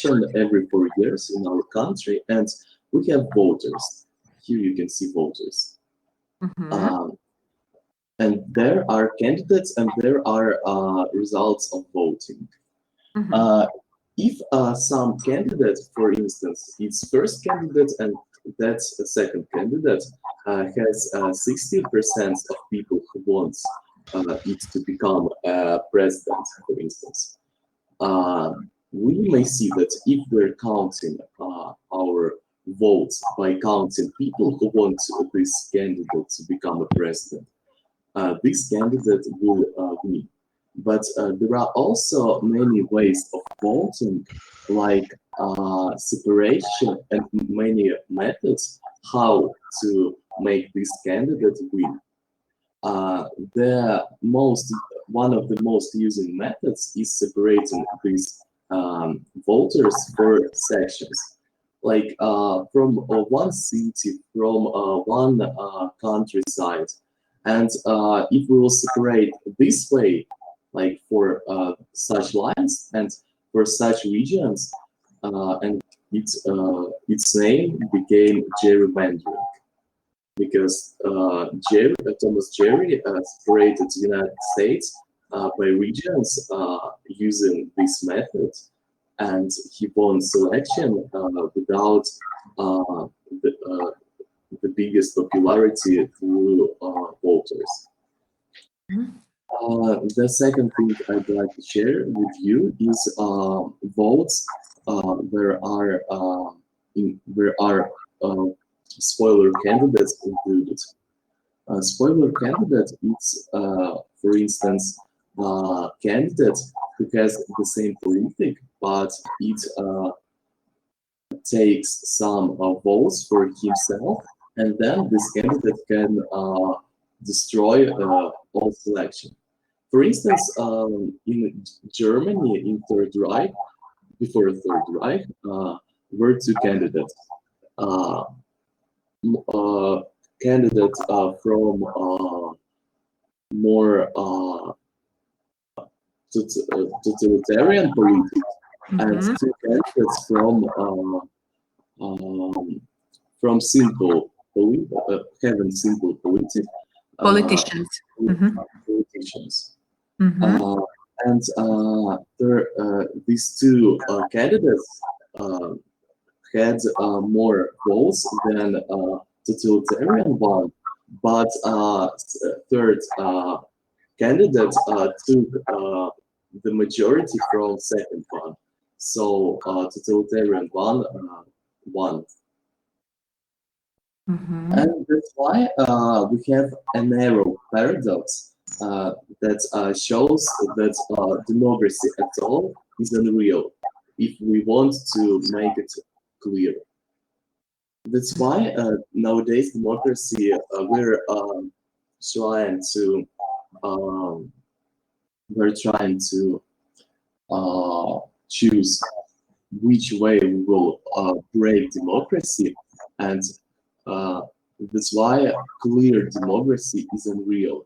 every 4 years in our country, and we have voters. Here you can see voters. And there are candidates and there are results of voting. If some candidate, for instance, is first candidate and that's a second candidate, has 60% of people who wants it to become president, for instance, we may see that if we're counting our votes by counting people who want this candidate to become a president, this candidate will win. But there are also many ways of voting, like separation and many methods how to make this candidate win. One of the most used methods is separating these voters for sections, like from one city, from one countryside. And if we will separate this way, like for such lines and for such regions, and its name became gerrymandering, because Thomas Jerry separated the United States by regions using this method, and he won selection without the biggest popularity through voters. The second thing I'd like to share with you is votes where are spoiler candidates included. Spoiler candidate is, for instance, candidate who has the same politic, but it takes some votes for himself, and then this candidate can destroy all selection. For instance, in Germany, in Third Reich, before Third Reich, were two candidates. Candidate from more totalitarian politics, and two candidates from simple having simple politics. Politicians. Politicians. And these two candidates had more votes than totalitarian one, but third candidate took the majority from second one, so totalitarian one won. And that's why we have a narrow paradox that shows that democracy at all is unreal if we want to make it clear. That's why nowadays democracy, we're trying to choose which way we will break democracy, and that's why clear democracy is unreal,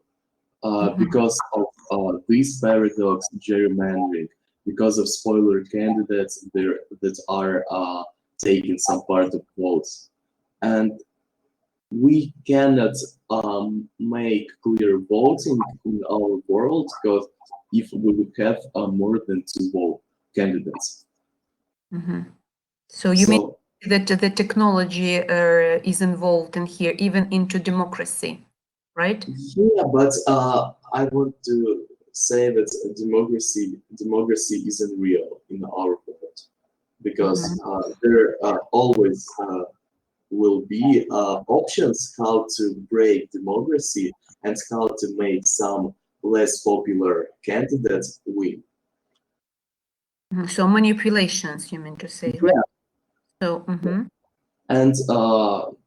because of this paradox, gerrymandering, because of spoiler candidates there that are taking some part of votes, and we cannot make clear voting in our world, because if we would have more than two candidates. So you mean that the technology is involved in here, even into democracy, right? Yeah, but I want to say that democracy isn't real in our world, because there always will be options how to break democracy and how to make some less popular candidates win. So manipulations, you mean to say, right? Yeah. So, And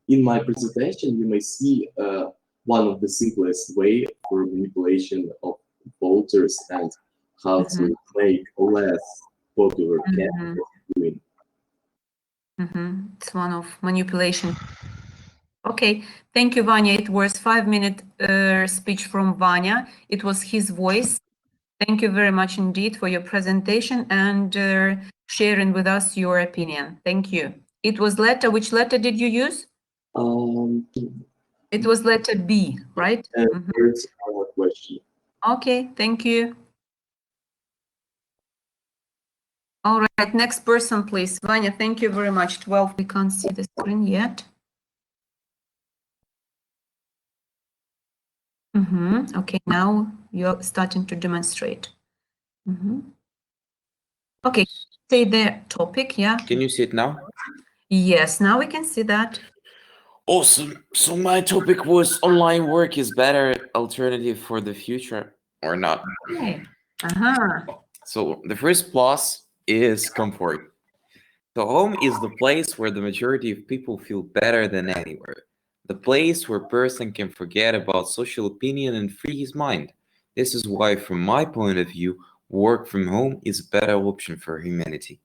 in my presentation, you may see one of the simplest way for manipulation of voters and how to make less popular candidates win. It's one of manipulation. Okay, thank you, Vanya. It was 5-minute speech from Vanya. It was his voice. Thank you very much indeed for your presentation, and sharing with us your opinion. Thank you. It was letter. Which letter did you use? It was letter B, right? And here's our question. Okay, thank you. All right, next person, please. Vanya, thank you very much. 12, we can't see the screen yet. Okay, now you're starting to demonstrate. Okay, say the topic, yeah? Can you see it now? Yes, now we can see that. Awesome. So my topic was online work is better alternative for the future or not. Okay. So the first plus is comfort. So home is the place where the majority of people feel better than anywhere. The place where a person can forget about social opinion and free his mind. This is why, from my point of view, work from home is a better option for humanity.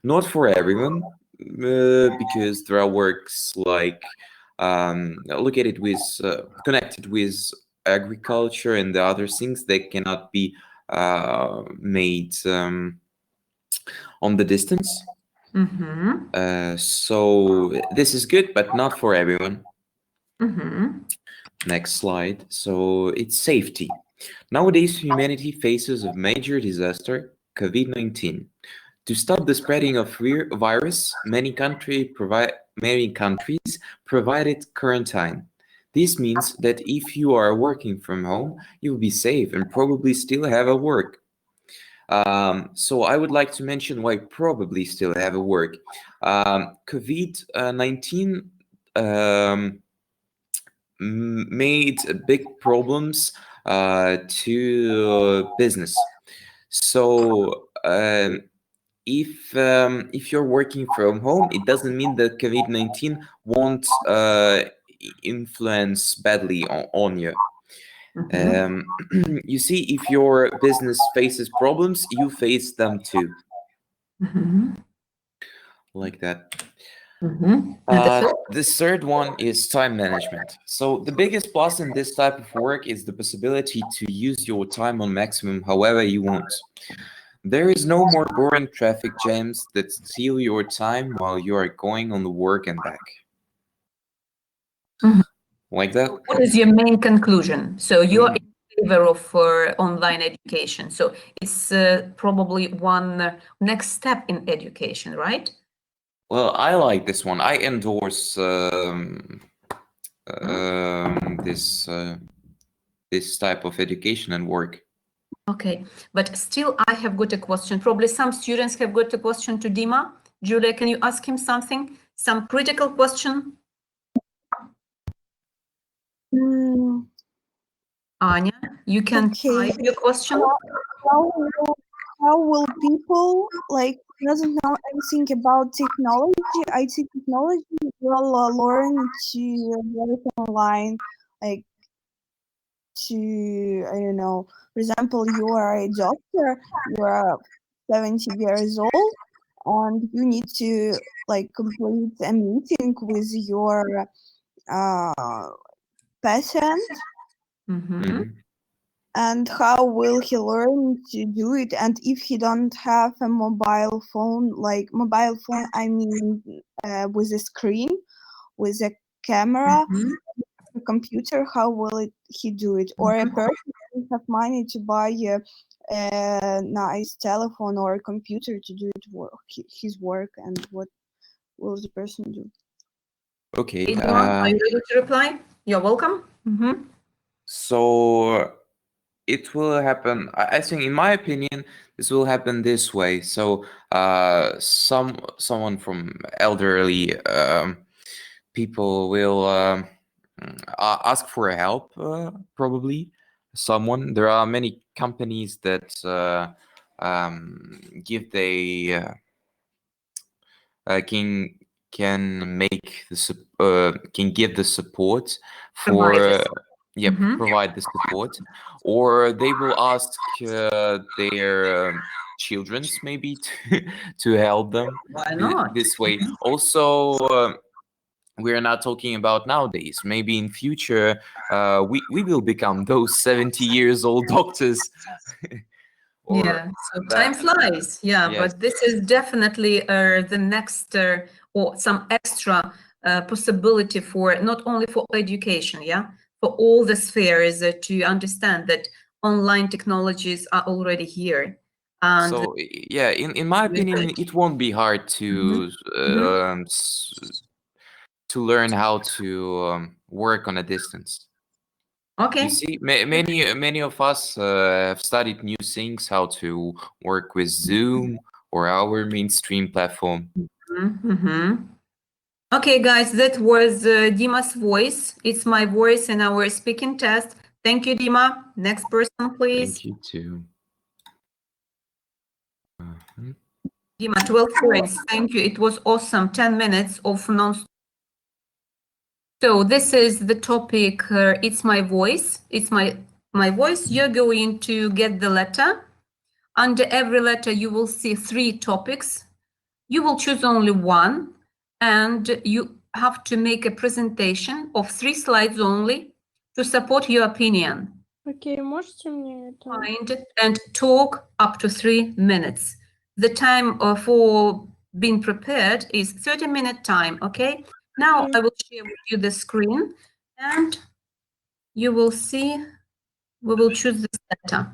Not for everyone, because there are works like look at it with connected with agriculture and the other things that cannot be made on the distance. So this is good, but not for everyone. Next slide. So it's safety. Nowadays, humanity faces a major disaster, COVID-19. To stop the spreading of virus, many countries provided quarantine. This means that if you are working from home, you'll be safe and probably still have a work. So I would like to mention why probably still have a work. COVID-19 made big problems to business. So if you're working from home, it doesn't mean that COVID-19 won't influence badly on you. You see, if your business faces problems, you face them too. Like that. The third one is time management. So the biggest plus in this type of work is the possibility to use your time on maximum however you want. There is no more boring traffic jams that steal your time while you are going on the work and back. Like that. What is your main conclusion? So you're in favor of online education. So it's probably one next step in education, right? Well, I like this one. I endorse this type of education and work. Okay, but still I have got a question. Probably some students have got a question to Dima. Julia, can you ask him something? Some critical question? Anya, you can type your question. How will people doesn't know anything about technology, IT technology, will learn to work online, I don't know, for example, you are a doctor, you are 70 years old, and you need to complete a meeting with your patient. And how will he learn to do it? And if he don't have a mobile phone, I mean, with a screen, with a camera, a computer, how will he do it? Or a person doesn't have money to buy a nice telephone or a computer to do his work, and what will the person do? Okay. Are you ready to reply? You're welcome. So it will happen, I think, in my opinion, this will happen this way. So someone from elderly people will ask for help, probably someone. There are many companies that can give the support for provide the support, or they will ask their children's maybe to help them. Why not? This way. Also, we're not talking about nowadays. Maybe in future we will become those 70 years old doctors Or Yeah, so that- time flies. Yeah, Yes. but this is definitely the next or some extra possibility for not only for education, yeah, for all the spheres to understand that online technologies are already here. And So yeah, in my opinion, it won't be hard to to learn how to work on a distance. okay, You see, many of us have studied new things, how to work with Zoom or our mainstream platform. Okay, guys, that was Dima's voice. It's my voice in our speaking test. Thank you, Dima. Next person, please. Thank you too. Dima, 12 points. Thank you. It was awesome. 10 minutes of non. So this is the topic. It's my voice. It's my voice. You're going to get the letter. Under every letter, you will see 3 topics. You will choose only one, and you have to make a presentation of 3 slides only to support your opinion. Окей, можете мне это? Find and talk up to 3 minutes. The time for being prepared is 30-minute time, okay? Now Okay. I will share with you the screen, and you will see, we will choose this letter.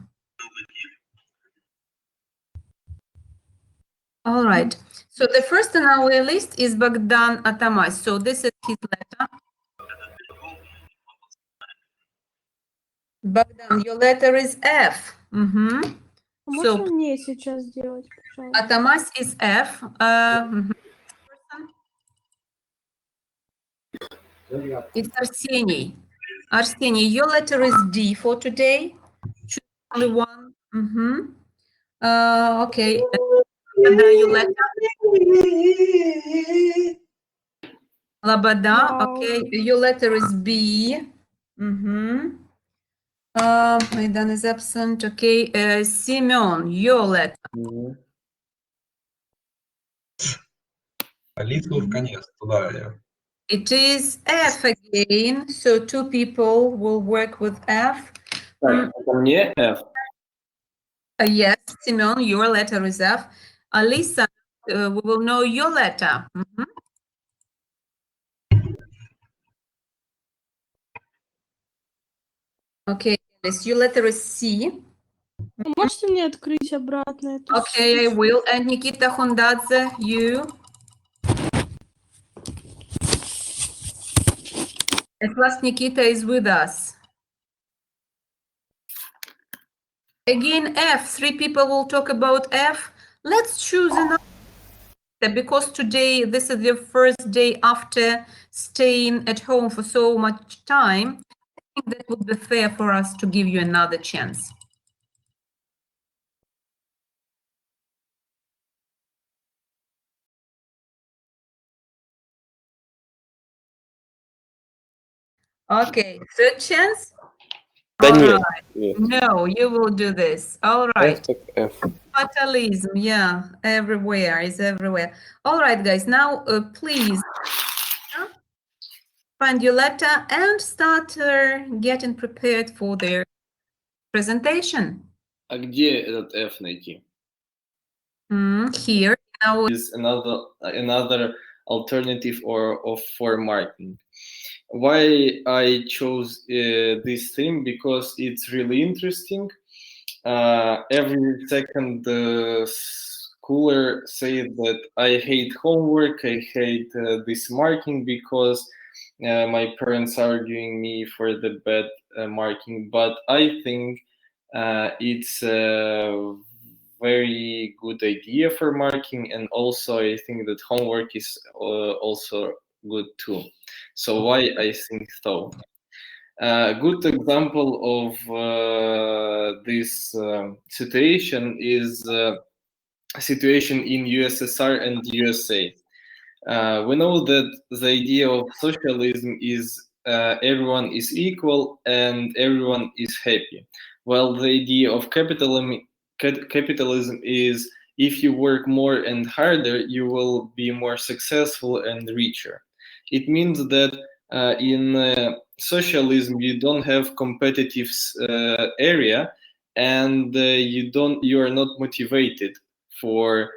All right. So the first on our list is Bogdan Atamas. So this is his letter. Bogdan, your letter is F. А So можно мне сейчас сделать, пожалуйста? Atamas is F. It's Arseniy. Arseniy, your letter is D for today. Choose only one. Okay. Labada, your letter. Labada, Wow. okay. Your letter is B. Maidan is absent. Okay. Simeon, your letter. Алису в конец, туда я. It is F again. So 2 people will work with F. Так, это мне F. Yes, Simeon, your letter is F. Alisa, we will know your letter. Okay, Alice, your letter is C. А можете мне открыть обратно эту Okay, I ссылку? will. And Nikita Hundadze, you. At last, Nikita is with us. Again, F. 3 people will talk about F. Let's choose another. Because today, this is the first day after staying at home for so much time, I think that would be fair for us to give you another chance. Okay, 3rd chance? Да All нет. right. Нет. No, you will do this. All right. F так F. Fatalism, yeah, everywhere, is everywhere. All right, guys, now please find your letter and start getting prepared for their presentation. А где этот F найти? Here, now, Is another alternative for marking. Why I chose this theme? Because it's really interesting. Every second schooler said that I hate homework, I hate this marking because my parents are arguing me for the bad marking. But I think it's a very good idea for marking, and also I think that homework is also good too. So why I think so? A good example of this situation is a situation in USSR and USA. We know that the idea of socialism is everyone is equal and everyone is happy. While the idea of capitalism is if you work more and harder, you will be more successful and richer. It means that in socialism, you don't have competitive area, and you are not motivated for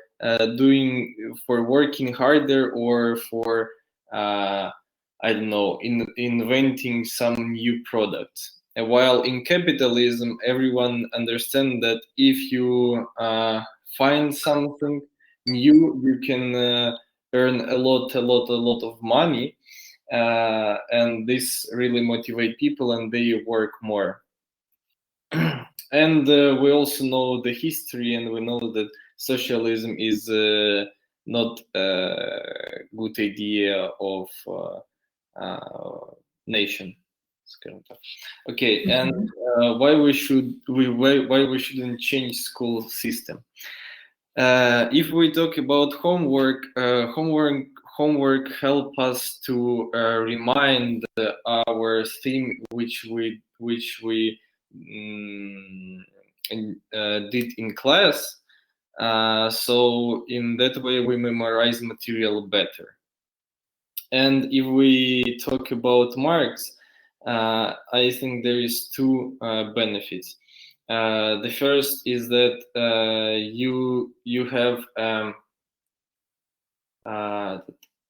working harder, or for I don't know, inventing some new products. And while in capitalism, everyone understands that if you find something new, you can earn a lot of money, and this really motivate people, and they work more. And we also know the history, and we know that socialism is not a good idea of nation. Okay, and why we shouldn't change school system? If we talk about homework, homework help us to remind our theme which we did in class. So in that way we memorize material better. And if we talk about marks, I think there is two benefits. The first is that you have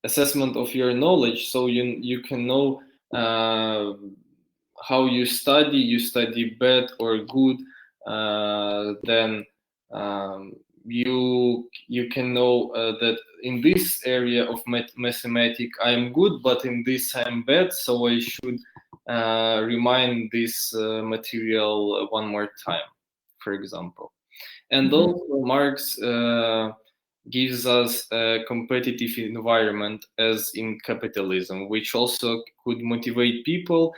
assessment of your knowledge, so you can know how you study bad or good. Then you can know that in this area of mathematics I am good, but in this I am bad, so I should remind this material one more time, for example. And also marks gives us a competitive environment as in capitalism, which also could motivate people,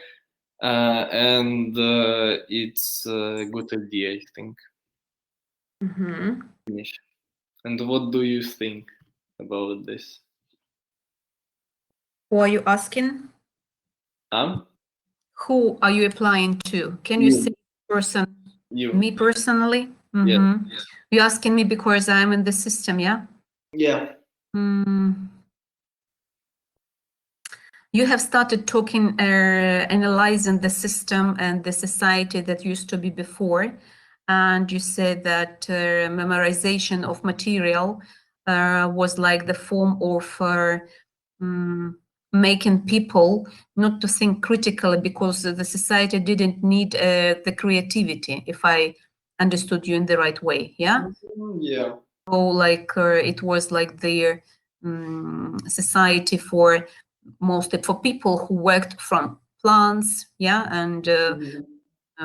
and it's a good idea, I think. And what do you think about this? Who are you asking? Who are you applying to? Can you say person? You. Me personally? Yeah. You're asking me because I'm in the system, yeah? Yeah. You have started talking, analyzing the system and the society that used to be before, and you said that memorization of material was like the form of making people not to think critically, because the society didn't need the creativity, if I understood you in the right way, yeah? Yeah. So like it was like their society for mostly for people who worked from plants, yeah, and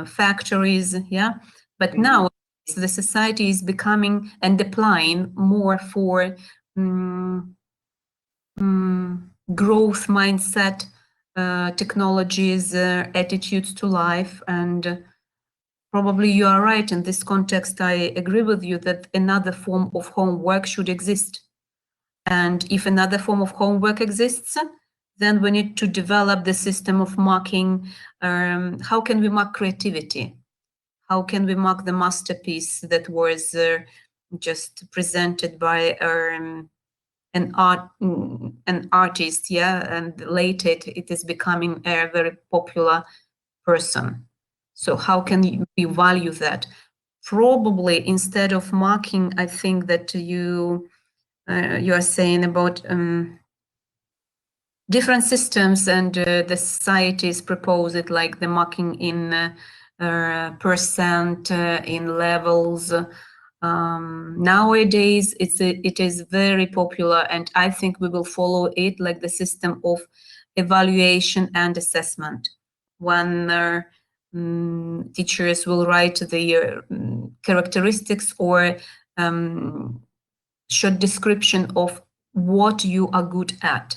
factories, yeah. But now the society is becoming and applying more for growth mindset, technologies, attitudes to life. And probably you are right in this context. I agree with you that another form of homework should exist. And if another form of homework exists, then we need to develop the system of marking. How can we mark creativity? How can we mark the masterpiece that was just presented by an artist, yeah, and later it is becoming a very popular person. So how can we value that? Probably instead of marking, I think that you are saying about different systems, and the societies propose it, like the marking in percent, in levels. Nowadays, it is very popular, and I think we will follow it, like the system of evaluation and assessment. When teachers will write their characteristics or short description of what you are good at,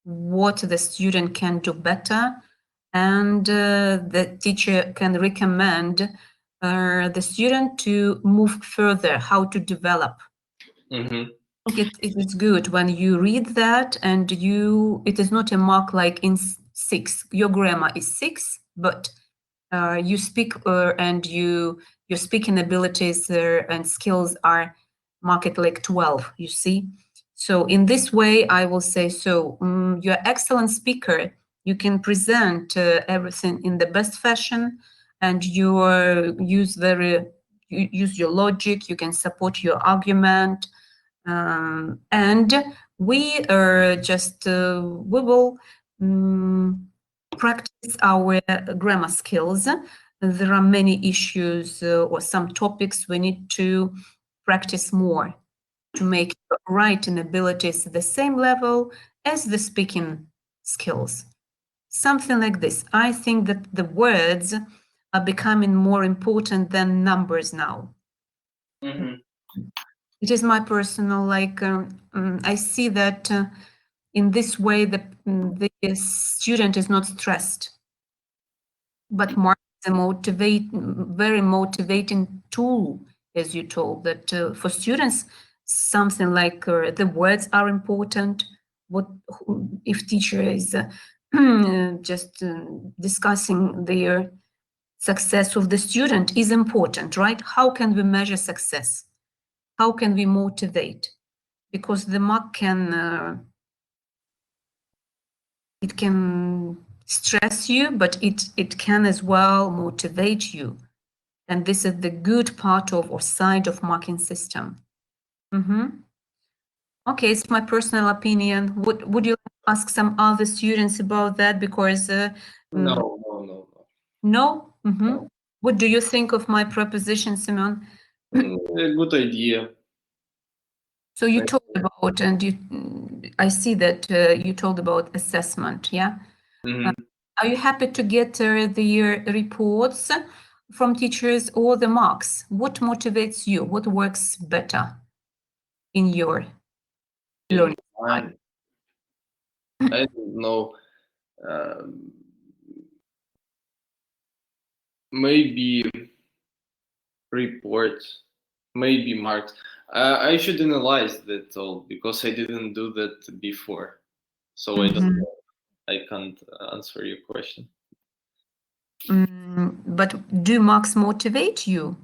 what the student can do better, and the teacher can recommend the student to move further, how to develop. It is good when you read that, and it is not a mark like in 6. Your grammar is 6, but you speak and your speaking abilities and skills are marked like 12, you see. So in this way, I will say, so you're an excellent speaker. You can present everything in the best fashion, and you use your logic, you can support your argument, and we will practice our grammar skills. There are many issues or some topics we need to practice more to make writing abilities the same level as the speaking skills. Something like this. I think that the words are becoming more important than numbers now. It is my personal, I see that in this way the student is not stressed, but more very motivating tool, as you told, that for students, something like the words are important. If teacher is just discussing their success of the student is important, right? How can we measure success? How can we motivate? Because the mark can it can stress you, but it can as well motivate you. And this is the good part of or side of marking system. Okay, it's my personal opinion. Would you ask some other students about that? Because No. no? What do you think of my proposition, Simon? A good idea. So you talked about, and I see that you told about assessment, yeah? Are you happy to get the reports from teachers or the marks? What motivates you? What works better in your learning? I don't know. Maybe reports, maybe marks. I should analyze that all because I didn't do that before. So I don't know. I can't answer your question. But do marks motivate you?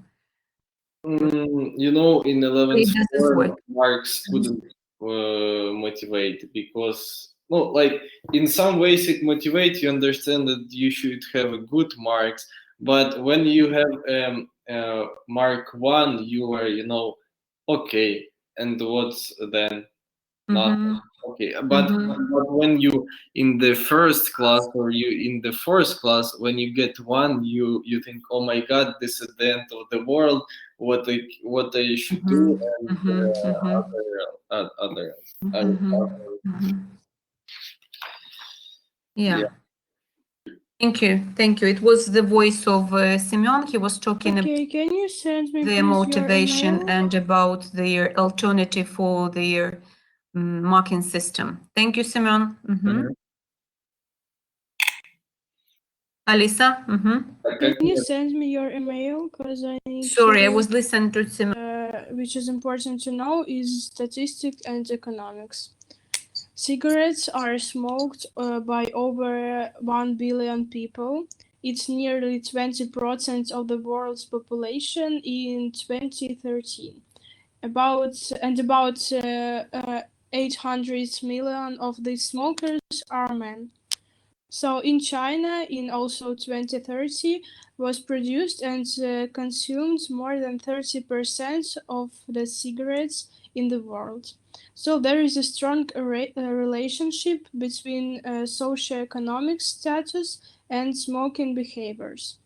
You know, in 11th form, marks Mhm. couldn't motivate because, no, like in some ways it motivates. You understand that you should have a good marks, but when you have mark 1, you are, you know, okay, and what's then? Not okay, but when you in the first class or you in the first class, when you get 1, you think, oh my god, this is the end of the world, what I should do, and other Yeah. Thank you. It was the voice of Semyon. He was talking about Okay, can you send me their please motivation your email? and about their alternative for their marking system. Thank you, Semyon. Alisa? Can you send me your email? Because I need Sorry, I to, was listening to Semyon. which is important to know is statistics and economics. Cigarettes are smoked by over 1 billion people. It's nearly 20% of the world's population in 2013. About 800 million of these smokers are men. So in China, in also 2030, was produced and consumed more than 30% of the cigarettes in the world. So there is a strong relationship between socioeconomic status and smoking behaviors.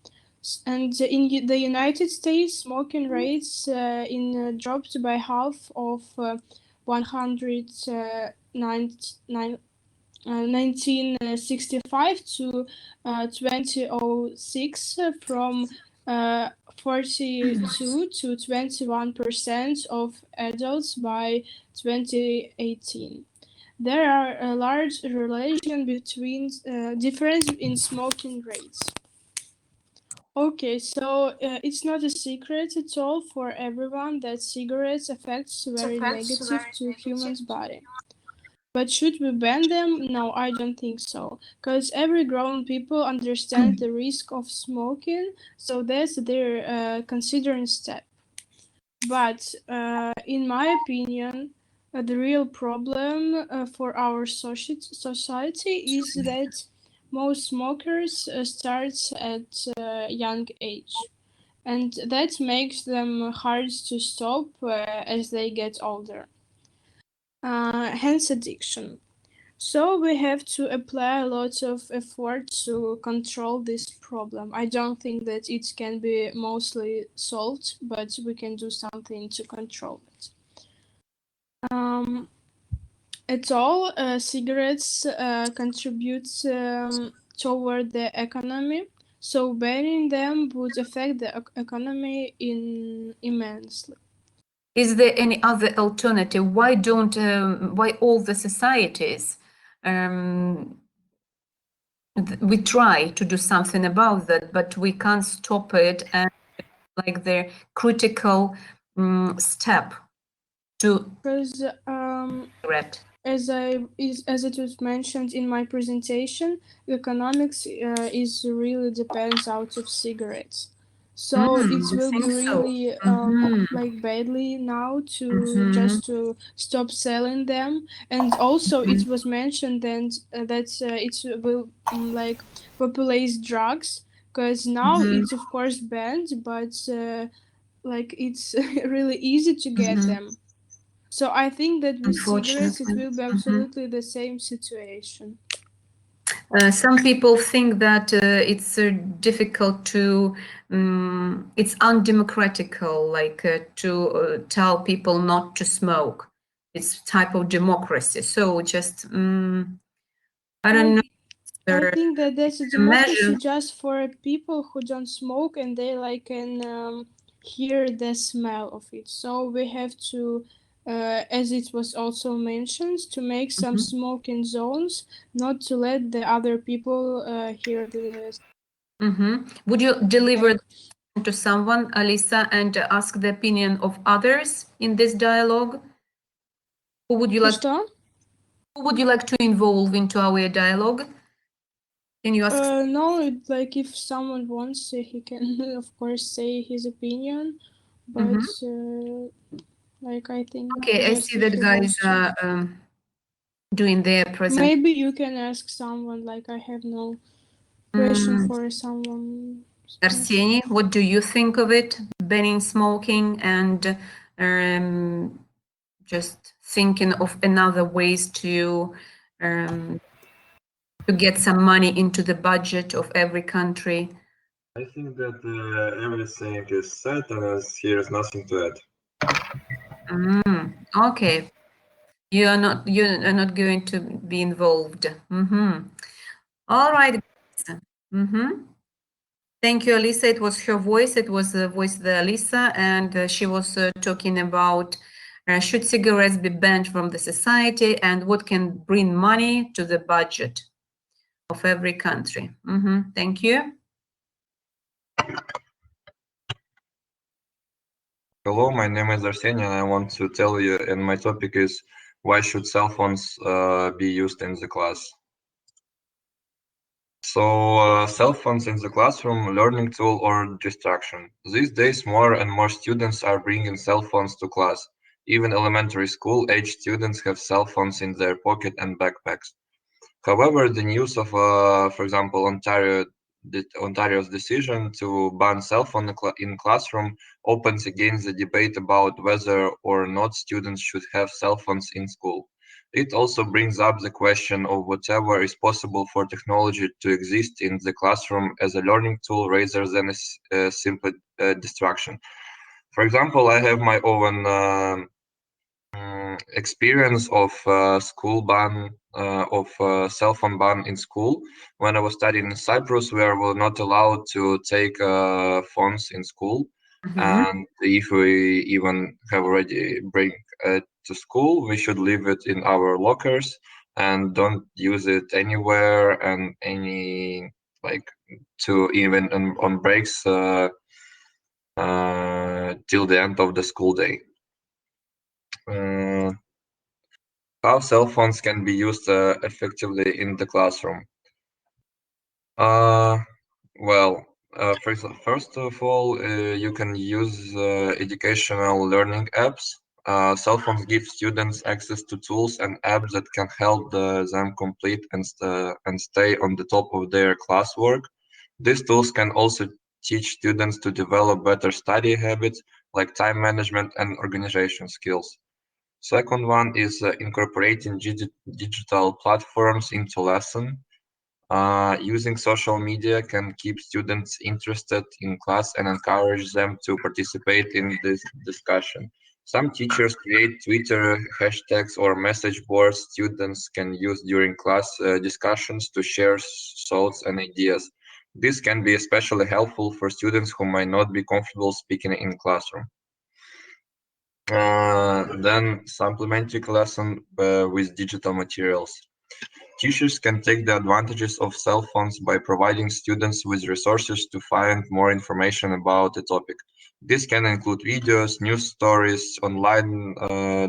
And in the United States, smoking rates dropped by half of 1965 to 2006 from 42 to 21% of adults by 2018. There are a large relation between difference in smoking rates. Okay, so it's not a secret at all for everyone that cigarettes affects very negative to humans' body. But should we ban them? No, I don't think so. Because every grown people understand the risk of smoking, so that's their considering step. But in my opinion, the real problem for our society is that most smokers start at a young age, and that makes them hard to stop as they get older. Hence addiction. So we have to apply a lot of effort to control this problem. I don't think that it can be mostly solved, but we can do something to control it. At all, cigarettes contribute toward the economy, so banning them would affect the economy immensely. Is there any other alternative? Why don't why all the societies we try to do something about that, but we can't stop it, and like the critical step to Because cigarette. as it was mentioned in my presentation, economics is really depends out of cigarettes. So it you will be think so? really like badly now to just to stop selling them. And also it was mentioned then that it will like populate drugs, because now it's of course banned, but like it's really easy to get them. So I think that with cigarettes it Unfortunately. will be absolutely the same situation. Some people think that it's difficult to, it's undemocratical, like to tell people not to smoke. It's type of democracy. So just, I don't know. I think that that's a democracy just for people who don't smoke and they like can hear the smell of it. So we have to, as it was also mentioned, to make some smoking zones, not to let the other people hear this. Would you deliver to someone, Alisa, and ask the opinion of others in this dialogue? Who would you like? Who would you like to involve into our dialogue? Can you ask? No, like if someone wants, he can of course say his opinion, but like I think. Okay, I see that guys are doing their presentation. Maybe you can ask someone. Like I have no question for someone. Arseny, what do you think of it? Banning smoking and just thinking of another ways to get some money into the budget of every country. I think that everything is said and here is nothing to add. Okay, you are not going to be involved. All right. Thank you, Alisa. It was her voice. It was the voice of Alisa, and she was talking about should cigarettes be banned from the society and what can bring money to the budget of every country. Thank you. Hello, my name is Arseny and I want to tell you, and my topic is why should cell phones be used in the class? So cell phones in the classroom, learning tool or distraction. These days more and more students are bringing cell phones to class. Even elementary school age students have cell phones in their pocket and backpacks. However, the news of, for example, Ontario's decision to ban cell phone in classroom opens again the debate about whether or not students should have cell phones in school. It also brings up the question of whatever is possible for technology to exist in the classroom as a learning tool rather than a simple distraction. For example, I have my own experience of school ban, of cell phone ban in school. When I was studying in Cyprus, we were not allowed to take phones in school. And if we even have already bring it to school, we should leave it in our lockers and don't use it anywhere and any like to even on breaks till the end of the school day. How cell phones can be used effectively in the classroom? First of all, you can use educational learning apps Cell phones give students access to tools and apps that can help them complete and stay on the top of their classwork. These tools can also teach students to develop better study habits like time management and organization skills. Second one is incorporating digital platforms into lesson. Using social media can keep students interested in class and encourage them to participate in this discussion. Some teachers create Twitter hashtags or message boards students can use during class discussions to share thoughts and ideas. This can be especially helpful for students who might not be comfortable speaking in classroom. Then supplementary lesson with digital materials. Teachers can take the advantages of cell phones by providing students with resources to find more information about a topic. This can include videos, news stories, online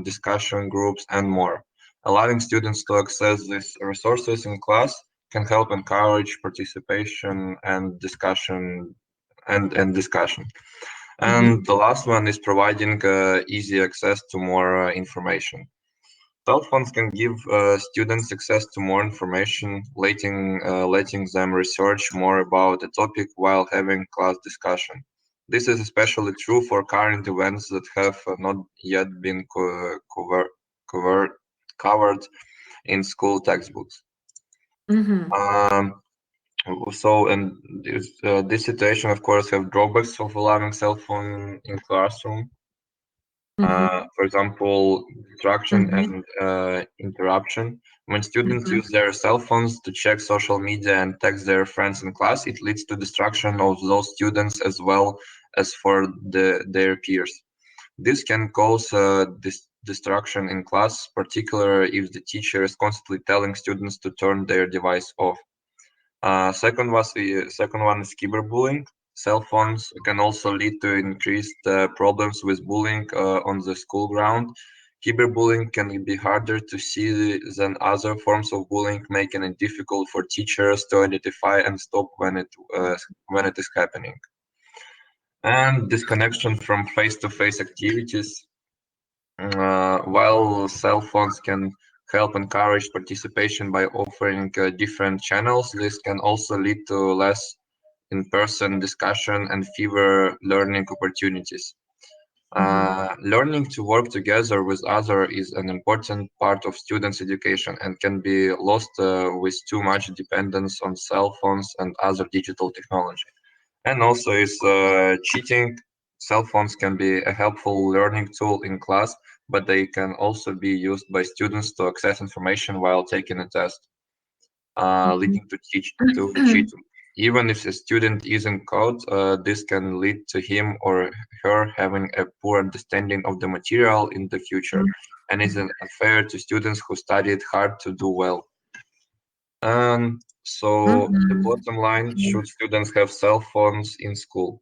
discussion groups, and more. Allowing students to access these resources in class can help encourage participation and discussion. And the last one is providing easy access to more information. Cell phones can give students access to more information, letting them research more about a topic while having class discussion. This is especially true for current events that have not yet been covered in school textbooks. This situation, of course, have drawbacks of allowing cell phone in classroom. For example, distraction and interruption. When students use their cell phones to check social media and text their friends in class, it leads to distraction of those students as well as for their peers. This can cause distraction in class, particularly if the teacher is constantly telling students to turn their device off. Second one is cyberbullying. Cell phones can also lead to increased problems with bullying on the school ground. Cyberbullying can be harder to see than other forms of bullying, making it difficult for teachers to identify and stop when it is happening. And disconnection from face-to-face activities. While cell phones can help encourage participation by offering different channels, this can also lead to less in-person discussion and fewer learning opportunities. Learning to work together with others is an important part of students' education and can be lost with too much dependence on cell phones and other digital technology. And also is cheating. Cell phones can be a helpful learning tool in class, but they can also be used by students to access information while taking a test, leading to cheating. Even if a student isn't caught, this can lead to him or her having a poor understanding of the material in the future, and is unfair to students who studied hard to do well. So the bottom line, should students have cell phones in school?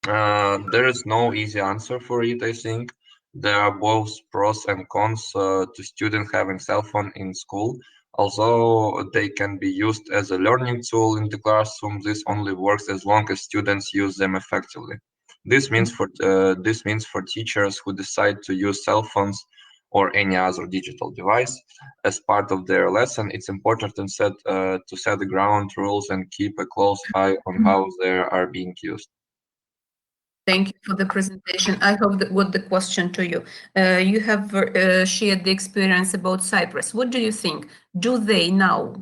There is no easy answer for it, I think. There are both pros and cons to students having cell phone in school. Although they can be used as a learning tool in the classroom, this only works as long as students use them effectively. This means for teachers who decide to use cell phones or any other digital device as part of their lesson, it's important to set the ground rules and keep a close eye on how they are being used. Thank you for the presentation. I hope that what the question to you. You have shared the experience about Cyprus. What do you think? Do they now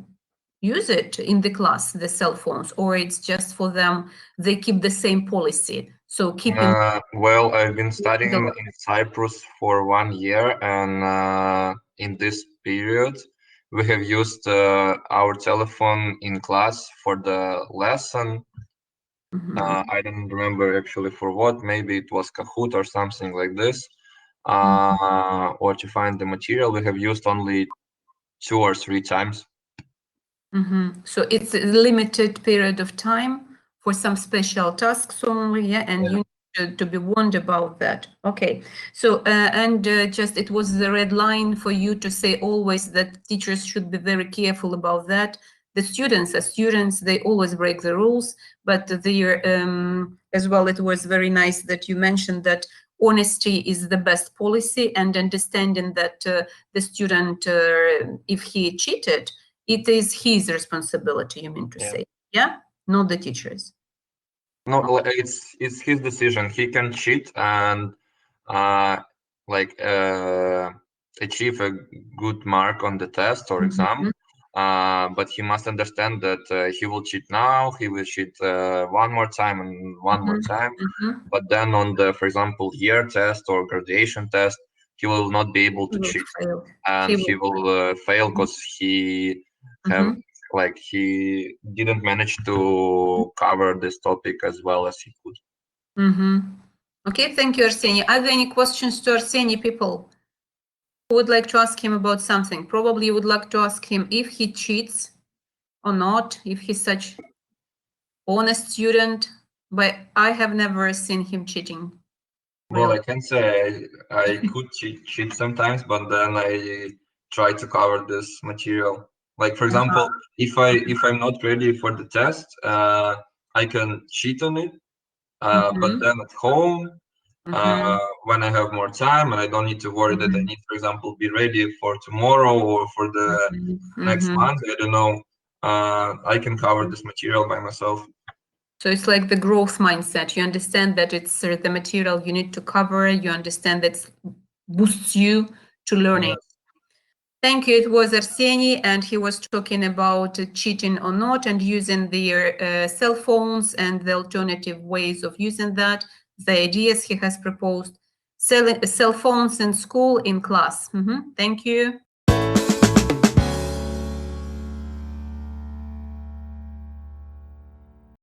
use it in the class, the cell phones, or it's just for them, they keep the same policy? So keeping... Well, I've been studying in Cyprus for 1 year, and in this period, we have used our telephone in class for the lesson. I don't remember actually for what, maybe it was Kahoot or something like this, or to find the material. We have used only 2 or 3 times. So it's a limited period of time for some special tasks only, yeah, and you need to be warned about that. Okay, so just it was the red line for you to say always that teachers should be very careful about that. The students, as students, they always break the rules, but as well, it was very nice that you mentioned that honesty is the best policy, and understanding that the student, if he cheated, it is his responsibility, you mean to say, yeah? Not the teacher's. No, it's his decision. He can cheat and achieve a good mark on the test or exam. But he must understand that he will cheat now, he will cheat one more time and one more time. But then on the, for example, year test or graduation test, he will not be able to cheat. Fail. And he will fail because he have he didn't manage to cover this topic as well as he could. Okay, thank you, Arseny. Are there any questions to Arseny, people? Who would like to ask him about something? Probably you would like to ask him if he cheats or not, if he's such honest student, but I have never seen him cheating. Well, I can say I could cheat sometimes, but then I try to cover this material. Like, for example, if I'm not ready for the test, I can cheat on it. But then at home, when I have more time and I don't need to worry that I need, for example, be ready for tomorrow or for the next month, I don't know, I can cover this material by myself. So it's like the growth mindset. You understand that it's the material you need to cover. You understand that boosts you to learning. Yes. Thank you. It was Arseny, and he was talking about cheating or not and using their cell phones and the alternative ways of using that, the ideas he has proposed. Cell phones in school, in class. Thank you.